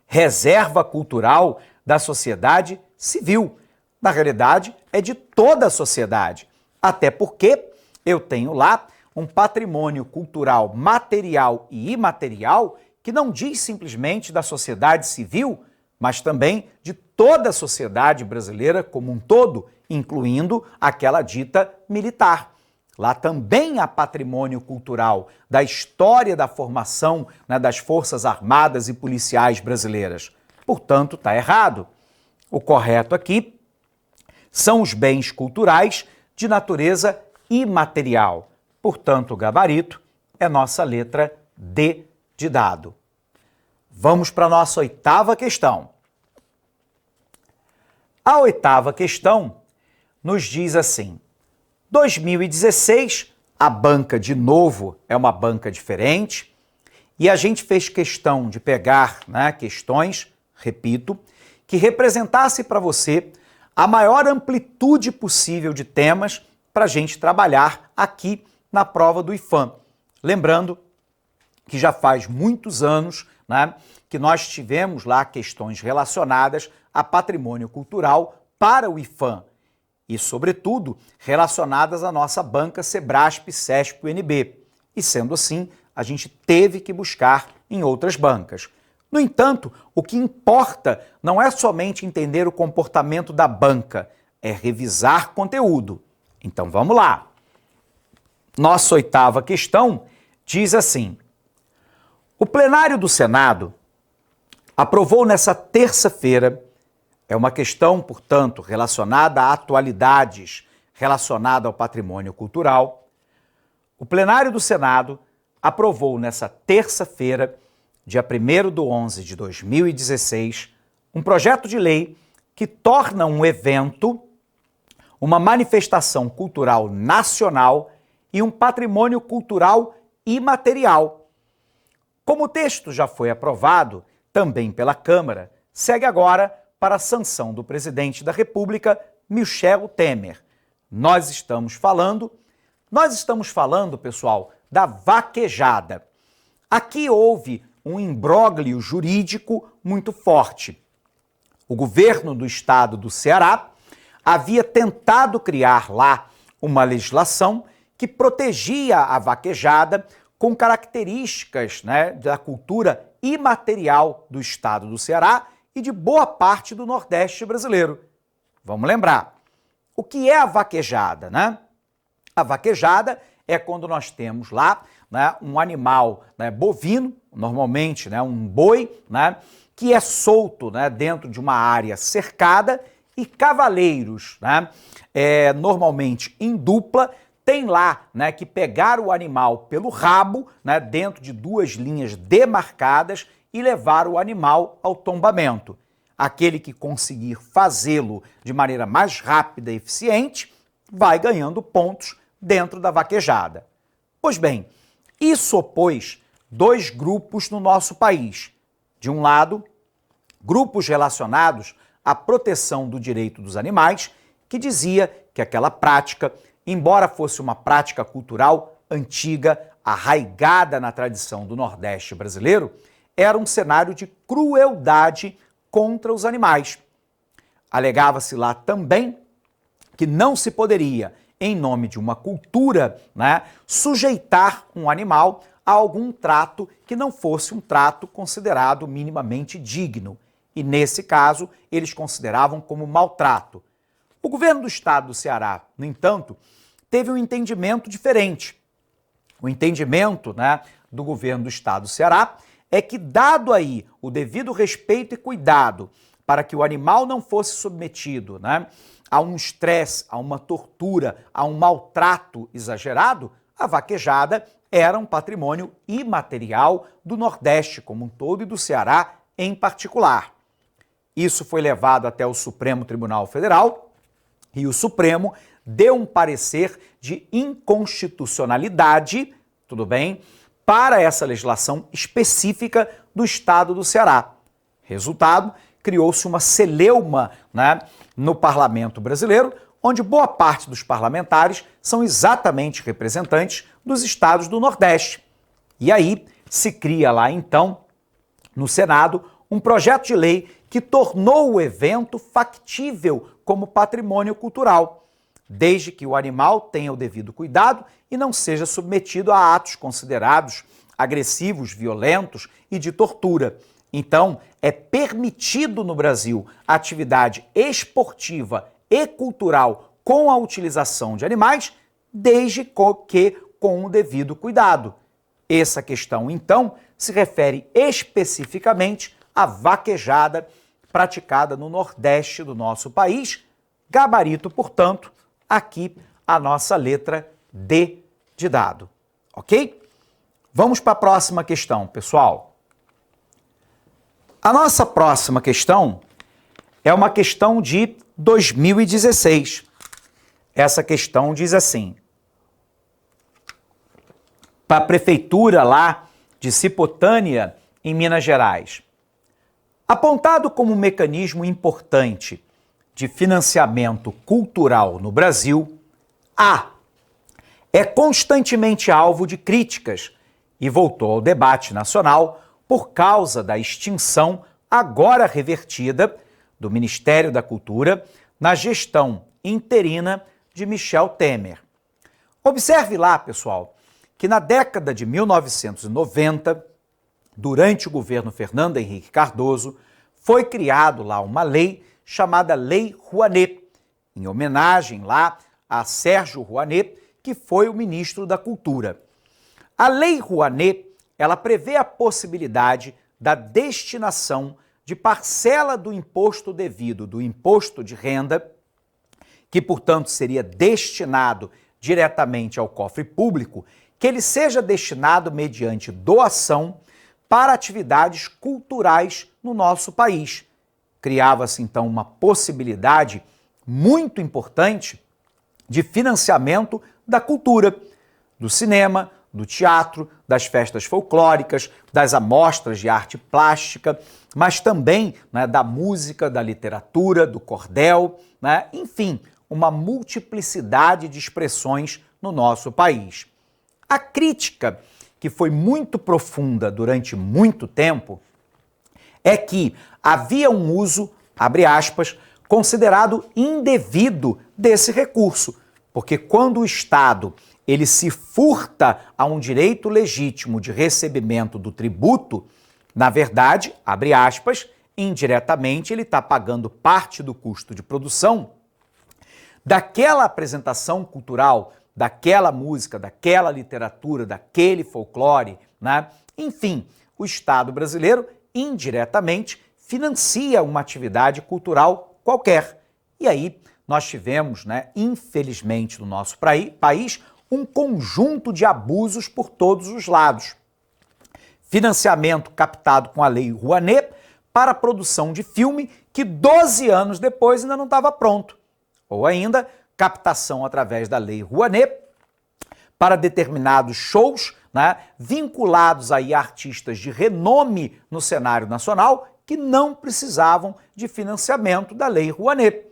Reserva cultural da sociedade civil. Na realidade, é de toda a sociedade. Até porque eu tenho lá um patrimônio cultural material e imaterial que não diz simplesmente da sociedade civil, mas também de toda a sociedade brasileira como um todo, incluindo aquela dita militar. Lá também há patrimônio cultural da história da formação das Forças Armadas e Policiais brasileiras. Portanto, está errado. O correto aqui são os bens culturais de natureza imaterial. Portanto, o gabarito é nossa letra D de dado. Vamos para a nossa oitava questão. A oitava questão nos diz assim: 2016, a banca de novo é uma banca diferente E a gente fez questão de pegar, né, questões, repito, que representasse para você a maior amplitude possível de temas para a gente trabalhar aqui na prova do IFAM. Lembrando que já faz muitos anos, né, que nós tivemos lá questões relacionadas a patrimônio cultural para o IFAM e, sobretudo, relacionadas à nossa banca Sebrasp, Cesp e UNB. E, sendo assim, a gente teve que buscar em outras bancas. No entanto, o que importa não é somente entender o comportamento da banca, é revisar conteúdo. Então vamos lá. Nossa 8ª questão diz assim: o plenário do Senado aprovou nessa terça-feira, é uma questão, portanto, relacionada a atualidades relacionada ao patrimônio cultural. O plenário do Senado aprovou nessa terça-feira, dia 1º/11/2016, um projeto de lei que torna um evento uma manifestação cultural nacional e um patrimônio cultural imaterial. Como o texto já foi aprovado, também pela Câmara, segue agora para a sanção do presidente da República, Michel Temer. Nós estamos falando, pessoal, da vaquejada. Aqui houve um imbróglio jurídico muito forte. O governo do estado do Ceará havia tentado criar lá uma legislação que protegia a vaquejada com características, né, da cultura imaterial do estado do Ceará e de boa parte do Nordeste brasileiro. Vamos lembrar, o que é a vaquejada, né? A vaquejada é quando nós temos lá, né, um animal, né, bovino, normalmente, né, um boi, né, que é solto, né, dentro de uma área cercada, e cavaleiros, né, normalmente em dupla, tem lá, né, que pegar o animal pelo rabo, né, dentro de 2 linhas demarcadas e levar o animal ao tombamento. Aquele que conseguir fazê-lo de maneira mais rápida e eficiente vai ganhando pontos dentro da vaquejada. Pois bem, isso opôs 2 grupos no nosso país. De um lado, grupos relacionados à proteção do direito dos animais, que dizia que aquela prática, embora fosse uma prática cultural antiga, arraigada na tradição do Nordeste brasileiro, era um cenário de crueldade contra os animais. Alegava-se lá também que não se poderia, em nome de uma cultura, né, sujeitar um animal a algum trato que não fosse um trato considerado minimamente digno. E, nesse caso, eles consideravam como maltrato. O governo do estado do Ceará, no entanto, teve um entendimento diferente. O entendimento, né, do governo do estado do Ceará é que, dado aí o devido respeito e cuidado para que o animal não fosse submetido, né, a um estresse, a uma tortura, a um maltrato exagerado, a vaquejada era um patrimônio imaterial do Nordeste como um todo e do Ceará em particular. Isso foi levado até o Supremo Tribunal Federal e o Supremo deu um parecer de inconstitucionalidade, tudo bem, para essa legislação específica do estado do Ceará. Resultado, criou-se uma celeuma, né, no parlamento brasileiro, onde boa parte dos parlamentares são exatamente representantes dos estados do Nordeste. E aí se cria lá, então, no Senado, um projeto de lei que tornou o evento factível como patrimônio cultural, desde que o animal tenha o devido cuidado e não seja submetido a atos considerados agressivos, violentos e de tortura. Então, é permitido no Brasil a atividade esportiva e cultural com a utilização de animais, desde que com o devido cuidado. Essa questão, então, se refere especificamente à vaquejada praticada no Nordeste do nosso país. Gabarito, portanto, aqui a nossa letra D de dado. Ok? Vamos para a próxima questão, pessoal. A nossa próxima questão é uma questão de 2016. Essa questão diz assim: para a prefeitura lá de Cipotânea, em Minas Gerais. Apontado como um mecanismo importante de financiamento cultural no Brasil, é constantemente alvo de críticas e voltou ao debate nacional por causa da extinção, agora revertida, do Ministério da Cultura na gestão interina de Michel Temer. Observe lá, pessoal, que na década de 1990, durante o governo Fernando Henrique Cardoso, foi criado lá uma lei chamada Lei Rouanet, em homenagem lá a Sérgio Rouanet, que foi o ministro da Cultura. A Lei Rouanet, ela prevê a possibilidade da destinação de parcela do imposto devido, do imposto de renda, que, portanto, seria destinado diretamente ao cofre público, que ele seja destinado mediante doação para atividades culturais no nosso país. Criava-se, então, uma possibilidade muito importante de financiamento da cultura, do cinema, do teatro, das festas folclóricas, das amostras de arte plástica, mas também, né, da música, da literatura, do cordel, né, enfim, uma multiplicidade de expressões no nosso país. A crítica, que foi muito profunda durante muito tempo, é que havia um uso, abre aspas, considerado indevido desse recurso, porque quando o Estado ele se furta a um direito legítimo de recebimento do tributo, na verdade, abre aspas, indiretamente ele está pagando parte do custo de produção daquela apresentação cultural, daquela música, daquela literatura, daquele folclore, né? Enfim, o Estado brasileiro, indiretamente, financia uma atividade cultural qualquer. E aí nós tivemos, né, infelizmente, no nosso país, um conjunto de abusos por todos os lados. Financiamento captado com a Lei Rouanet para a produção de filme que 12 anos depois ainda não estava pronto. Ou ainda, captação através da Lei Rouanet para determinados shows, né, vinculados aí a artistas de renome no cenário nacional que não precisavam de financiamento da Lei Rouanet.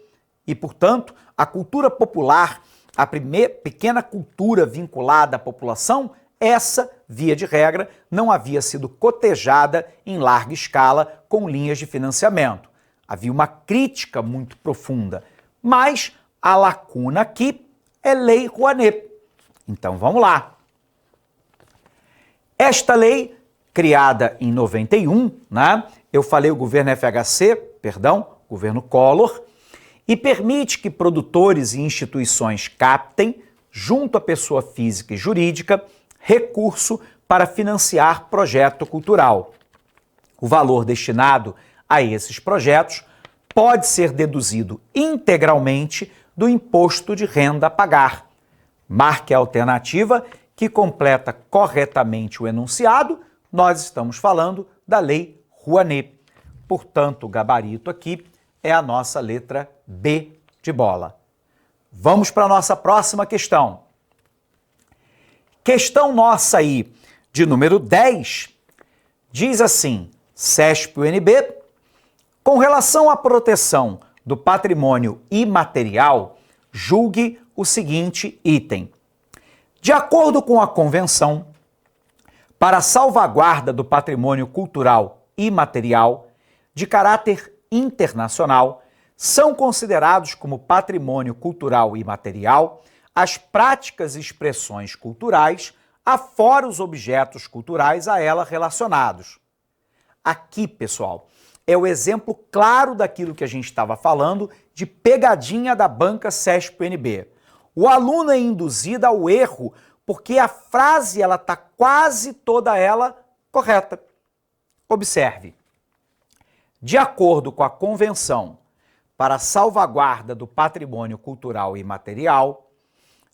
E, portanto, a cultura popular, a pequena cultura vinculada à população, essa, via de regra, não havia sido cotejada em larga escala com linhas de financiamento. Havia uma crítica muito profunda, mas a lacuna aqui é Lei Rouanet. Então vamos lá. Esta lei, criada em 91, né? Eu falei o governo governo Collor, e permite que produtores e instituições captem, junto à pessoa física e jurídica, recurso para financiar projeto cultural. O valor destinado a esses projetos pode ser deduzido integralmente do imposto de renda a pagar. Marque a alternativa que completa corretamente o enunciado. Nós estamos falando da Lei Rouanet. Portanto, o gabarito aqui é a nossa letra B de bola. Vamos para a nossa próxima questão. Questão nossa aí, de número 10, diz assim: CESP-UNB, com relação à proteção do patrimônio imaterial, julgue o seguinte item. De acordo com a Convenção para a salvaguarda do patrimônio cultural imaterial de caráter internacional, são considerados como patrimônio cultural imaterial as práticas e expressões culturais, afora os objetos culturais a ela relacionados. Aqui, pessoal, é o exemplo claro daquilo que a gente estava falando de pegadinha da banca CESP-UNB. O aluno é induzido ao erro porque a frase ela está quase toda ela correta. Observe. De acordo com a Convenção para a Salvaguarda do Patrimônio Cultural e Imaterial,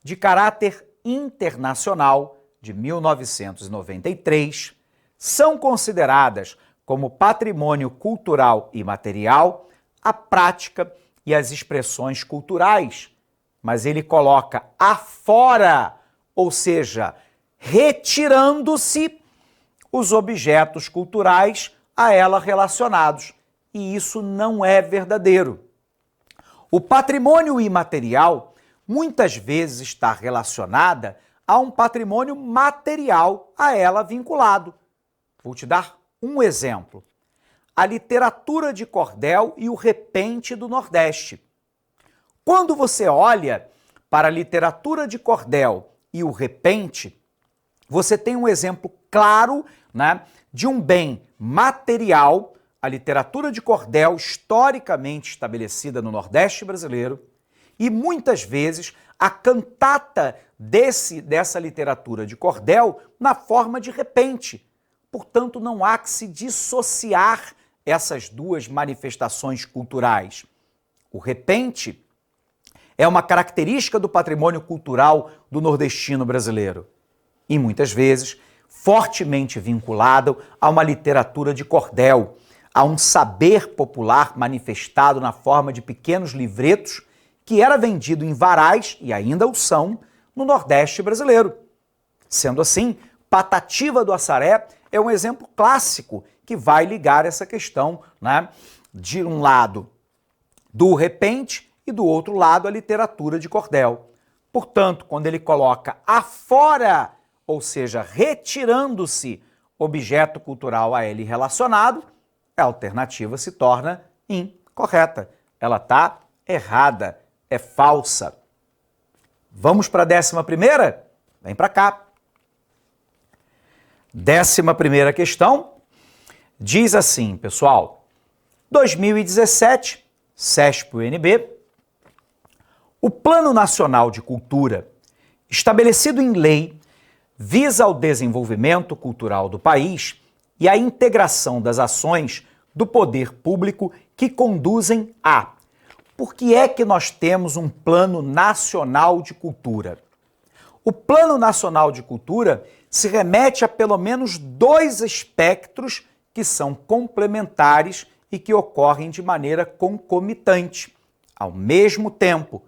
de caráter internacional, de 1993, são consideradas como patrimônio cultural e material a prática e as expressões culturais, mas ele coloca afora, ou seja, retirando-se os objetos culturais a ela relacionados. E isso não é verdadeiro. O patrimônio imaterial muitas vezes está relacionada a um patrimônio material a ela vinculado. Vou te dar um exemplo. A literatura de cordel e o repente do Nordeste. Quando você olha para a literatura de cordel e o repente, você tem um exemplo claro, né, de um bem material, a literatura de cordel historicamente estabelecida no Nordeste brasileiro, e muitas vezes a cantata dessa literatura de cordel na forma de repente. Portanto, não há que se dissociar essas duas manifestações culturais. O repente é uma característica do patrimônio cultural do nordestino brasileiro e, muitas vezes, fortemente vinculado a uma literatura de cordel, a um saber popular manifestado na forma de pequenos livretos que era vendido em varais, e ainda o são, no Nordeste brasileiro. Sendo assim, Patativa do Assaré é um exemplo clássico que vai ligar essa questão, né, de um lado do repente e do outro lado a literatura de cordel. Portanto, quando ele coloca afora, ou seja, retirando-se objeto cultural a ele relacionado, a alternativa se torna incorreta. Ela está errada, é falsa. Vamos para a 11ª? Vem para cá. 11ª questão diz assim, pessoal, 2017, CESP-UNB, o Plano Nacional de Cultura, estabelecido em lei, visa o desenvolvimento cultural do país e a integração das ações do poder público que conduzem a... Por que é que nós temos um Plano Nacional de Cultura? O Plano Nacional de Cultura se remete a pelo menos dois espectros que são complementares e que ocorrem de maneira concomitante. Ao mesmo tempo,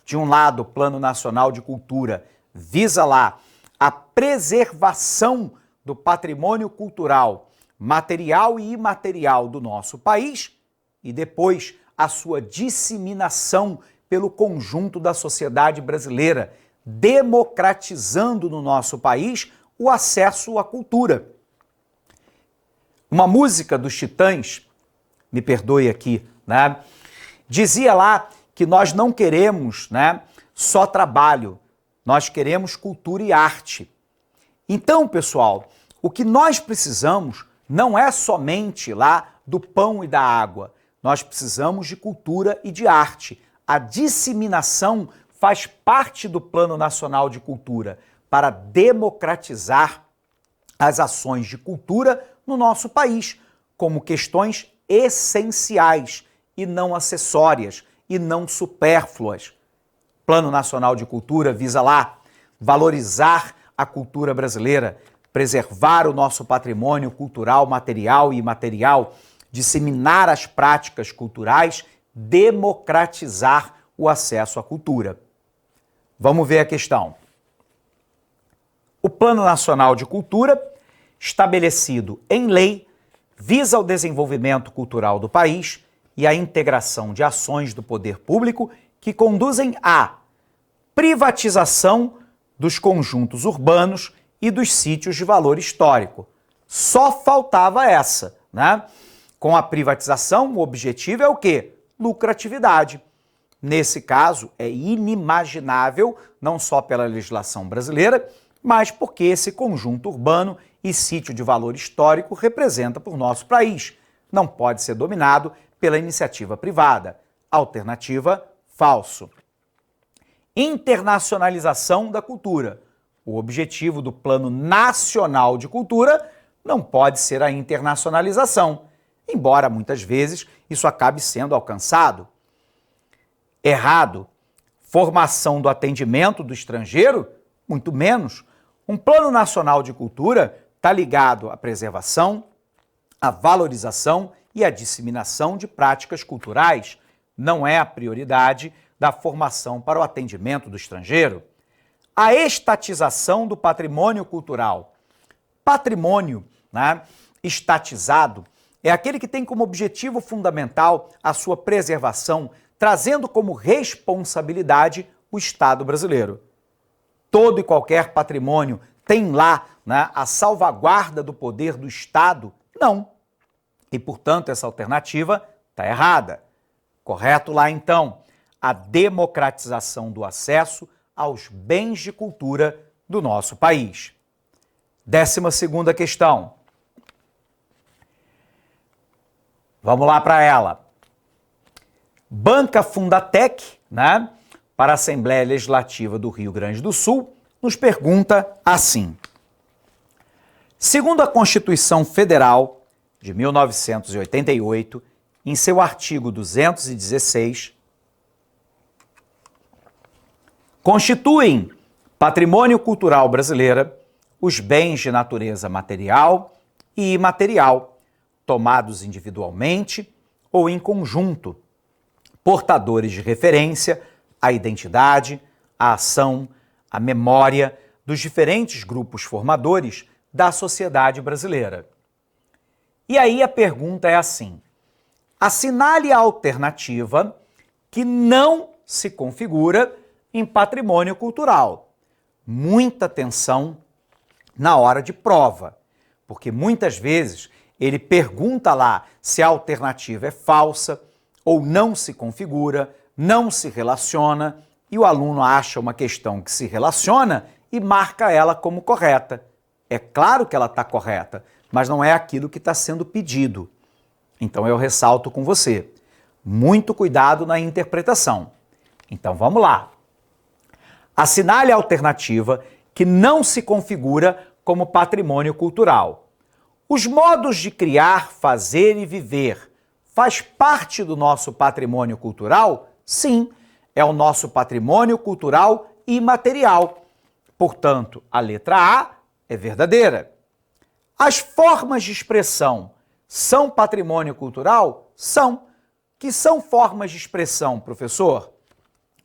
de um lado, o Plano Nacional de Cultura visa lá a preservação do patrimônio cultural, material e imaterial do nosso país, e depois a sua disseminação pelo conjunto da sociedade brasileira, democratizando no nosso país o acesso à cultura. Uma música dos Titãs, me perdoe aqui, né, dizia lá que nós não queremos, né, só trabalho, nós queremos cultura e arte. Então, pessoal, o que nós precisamos não é somente lá do pão e da água, nós precisamos de cultura e de arte. A disseminação faz parte do Plano Nacional de Cultura para democratizar as ações de cultura no nosso país, como questões essenciais e não acessórias e não supérfluas. Plano Nacional de Cultura visa lá valorizar a cultura brasileira, preservar o nosso patrimônio cultural, material e imaterial, disseminar as práticas culturais, democratizar o acesso à cultura. Vamos ver a questão. O Plano Nacional de Cultura, estabelecido em lei, visa o desenvolvimento cultural do país e a integração de ações do poder público que conduzem à privatização dos conjuntos urbanos e dos sítios de valor histórico. Só faltava essa, né? Com a privatização, o objetivo é o quê? Lucratividade. Nesse caso, é inimaginável, não só pela legislação brasileira, mas porque esse conjunto urbano e sítio de valor histórico representa por nosso país. Não pode ser dominado pela iniciativa privada. Alternativa, falso. Internacionalização da cultura. O objetivo do Plano Nacional de Cultura não pode ser a internacionalização, embora muitas vezes isso acabe sendo alcançado. Errado. Formação do atendimento do estrangeiro? Muito menos. Um Plano Nacional de Cultura está ligado à preservação, à valorização e à disseminação de práticas culturais. Não é a prioridade da formação para o atendimento do estrangeiro. A estatização do patrimônio cultural. Patrimônio né, estatizado é aquele que tem como objetivo fundamental a sua preservação, trazendo como responsabilidade o Estado brasileiro. Todo e qualquer patrimônio tem lá, né, a salvaguarda do poder do Estado? Não. E, portanto, essa alternativa está errada. Correto lá, então, a democratização do acesso aos bens de cultura do nosso país. 12ª questão. Vamos lá para ela. Banca Fundatec, né, para a Assembleia Legislativa do Rio Grande do Sul, nos pergunta assim. Segundo a Constituição Federal de 1988, em seu artigo 216, constituem patrimônio cultural brasileiro os bens de natureza material e imaterial, tomados individualmente ou em conjunto, portadores de referência à identidade, à ação, à memória dos diferentes grupos formadores da sociedade brasileira. E aí a pergunta é assim: assinale a alternativa que não se configura em patrimônio cultural. Muita atenção na hora de prova, porque muitas vezes ele pergunta lá se a alternativa é falsa ou não se configura, não se relaciona, e o aluno acha uma questão que se relaciona e marca ela como correta. É claro que ela está correta, mas não é aquilo que está sendo pedido. Então eu ressalto com você. Muito cuidado na interpretação. Então vamos lá. Assinale a alternativa que não se configura como patrimônio cultural. Os modos de criar, fazer e viver faz parte do nosso patrimônio cultural? Sim, é o nosso patrimônio cultural imaterial. Portanto, a letra A é verdadeira. As formas de expressão são patrimônio cultural? São. Que são formas de expressão, professor?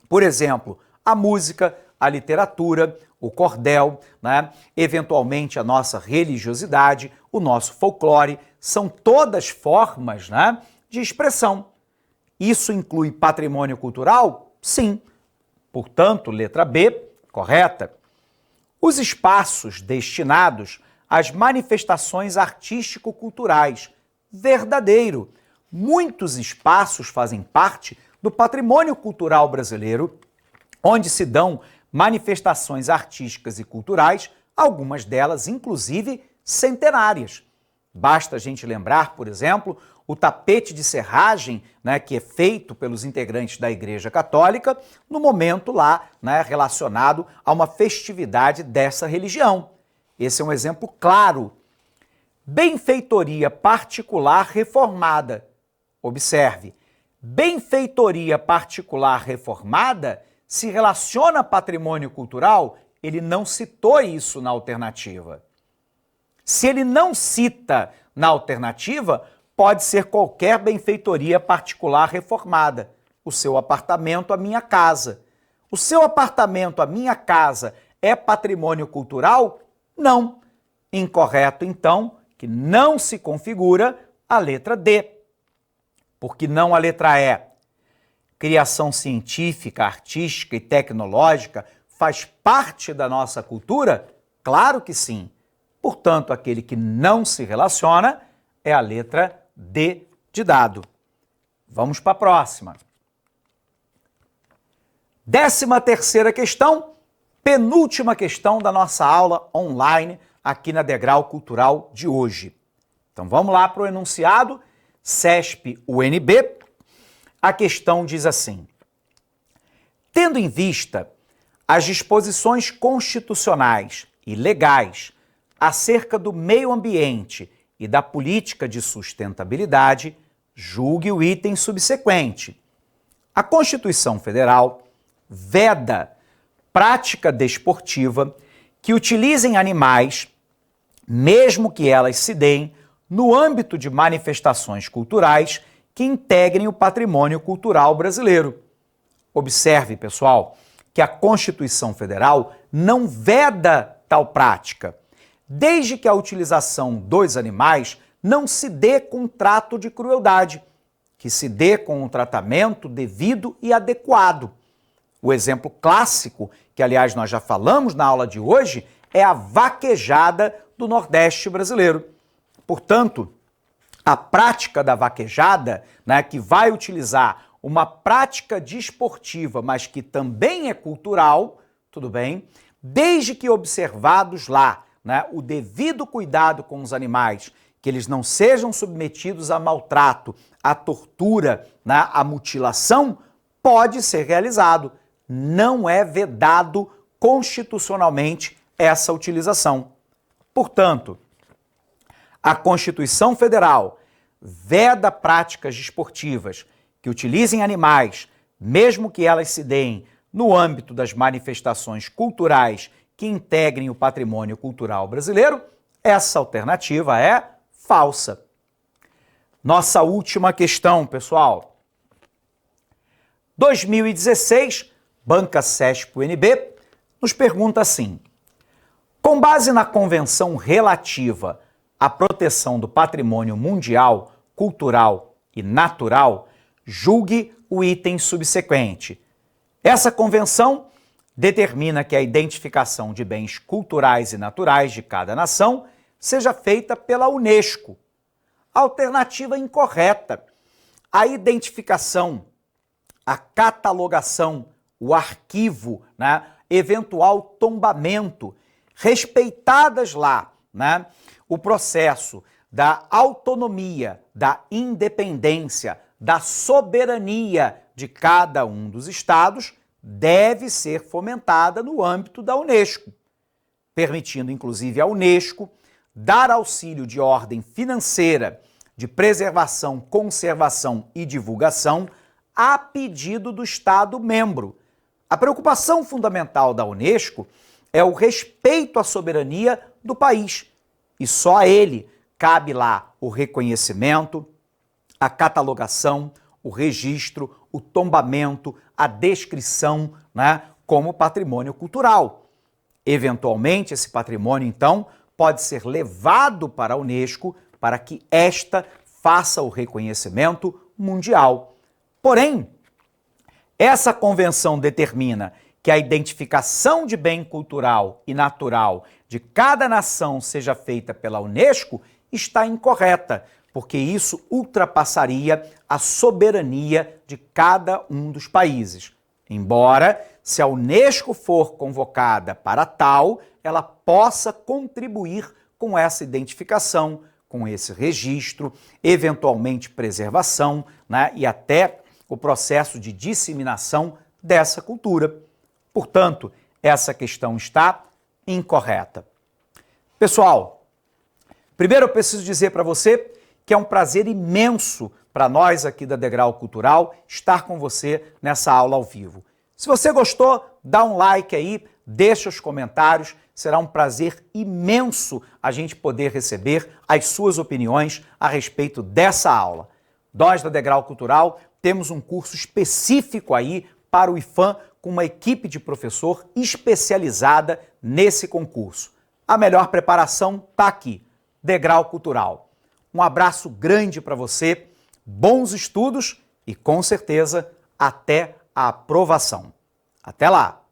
Por exemplo, a música, a literatura, o cordel, né? Eventualmente a nossa religiosidade, o nosso folclore, são todas formas, né, de expressão. Isso inclui patrimônio cultural? Sim. Portanto, letra B, correta. Os espaços destinados às manifestações artístico-culturais, verdadeiro. Muitos espaços fazem parte do patrimônio cultural brasileiro, onde se dão manifestações artísticas e culturais, algumas delas, inclusive, centenárias. Basta a gente lembrar, por exemplo, o tapete de serragem, né, que é feito pelos integrantes da Igreja Católica no momento lá, né, relacionado a uma festividade dessa religião. Esse é um exemplo claro. Benfeitoria particular reformada. Observe, benfeitoria particular reformada se relaciona a patrimônio cultural? Ele não citou isso na alternativa. Se ele não cita na alternativa, pode ser qualquer benfeitoria particular reformada. O seu apartamento, a minha casa. O seu apartamento, a minha casa, é patrimônio cultural? Não. Incorreto, então, que não se configura a letra D. Por que não a letra E? Criação científica, artística e tecnológica faz parte da nossa cultura? Claro que sim. Portanto, aquele que não se relaciona é a letra D de dado. Vamos para a próxima. 13ª questão, penúltima questão da nossa aula online aqui na Degrau Cultural de hoje. Então vamos lá para o enunciado CESP-UNB. A questão diz assim: tendo em vista as disposições constitucionais e legais acerca do meio ambiente e da política de sustentabilidade, julgue o item subsequente. A Constituição Federal veda prática desportiva que utilizem animais, mesmo que elas se deem no âmbito de manifestações culturais que integrem o patrimônio cultural brasileiro. Observe, pessoal, que a Constituição Federal não veda tal prática. desde que a utilização dos animais não se dê com trato de crueldade, que se dê com um tratamento devido e adequado. O exemplo clássico, que aliás nós já falamos na aula de hoje, é a vaquejada do Nordeste brasileiro. Portanto, a prática da vaquejada, né, que vai utilizar uma prática desportiva, mas que também é cultural, tudo bem, desde que observados lá, né, o devido cuidado com os animais, que eles não sejam submetidos a maltrato, a tortura, né, a mutilação, pode ser realizado. Não é vedado constitucionalmente essa utilização. Portanto, a Constituição Federal veda práticas desportivas que utilizem animais, mesmo que elas se deem no âmbito das manifestações culturais que integrem o patrimônio cultural brasileiro. Essa alternativa é falsa. Nossa última questão, pessoal. 2016, Banca CESP-UNB nos pergunta assim: com base na Convenção relativa à proteção do patrimônio mundial, cultural e natural, julgue o item subsequente. Essa convenção determina que a identificação de bens culturais e naturais de cada nação seja feita pela Unesco. Alternativa incorreta. A identificação, a catalogação, o arquivo, né, eventual tombamento, respeitadas lá, né, o processo da autonomia, da independência, da soberania de cada um dos estados, deve ser fomentada no âmbito da Unesco, permitindo inclusive à Unesco dar auxílio de ordem financeira, de preservação, conservação e divulgação a pedido do Estado membro. A preocupação fundamental da Unesco é o respeito à soberania do país, e só a ele cabe lá o reconhecimento, a catalogação, o registro, o tombamento, a descrição, né, como patrimônio cultural. Eventualmente, esse patrimônio, então, pode ser levado para a Unesco para que esta faça o reconhecimento mundial. Porém, essa convenção determina que a identificação de bem cultural e natural de cada nação seja feita pela Unesco está incorreta, porque isso ultrapassaria a soberania de cada um dos países. Embora, se a Unesco for convocada para tal, ela possa contribuir com essa identificação, com esse registro, eventualmente preservação, né, e até o processo de disseminação dessa cultura. Portanto, essa questão está incorreta. Pessoal, primeiro eu preciso dizer para você que é um prazer imenso para nós aqui da Degrau Cultural estar com você nessa aula ao vivo. Se você gostou, dá um like aí, deixa os comentários, será um prazer imenso a gente poder receber as suas opiniões a respeito dessa aula. Nós da Degrau Cultural temos um curso específico aí para o IFAM com uma equipe de professor especializada nesse concurso. A melhor preparação está aqui, Degrau Cultural. Um abraço grande para você, bons estudos e, com certeza, até a aprovação. Até lá!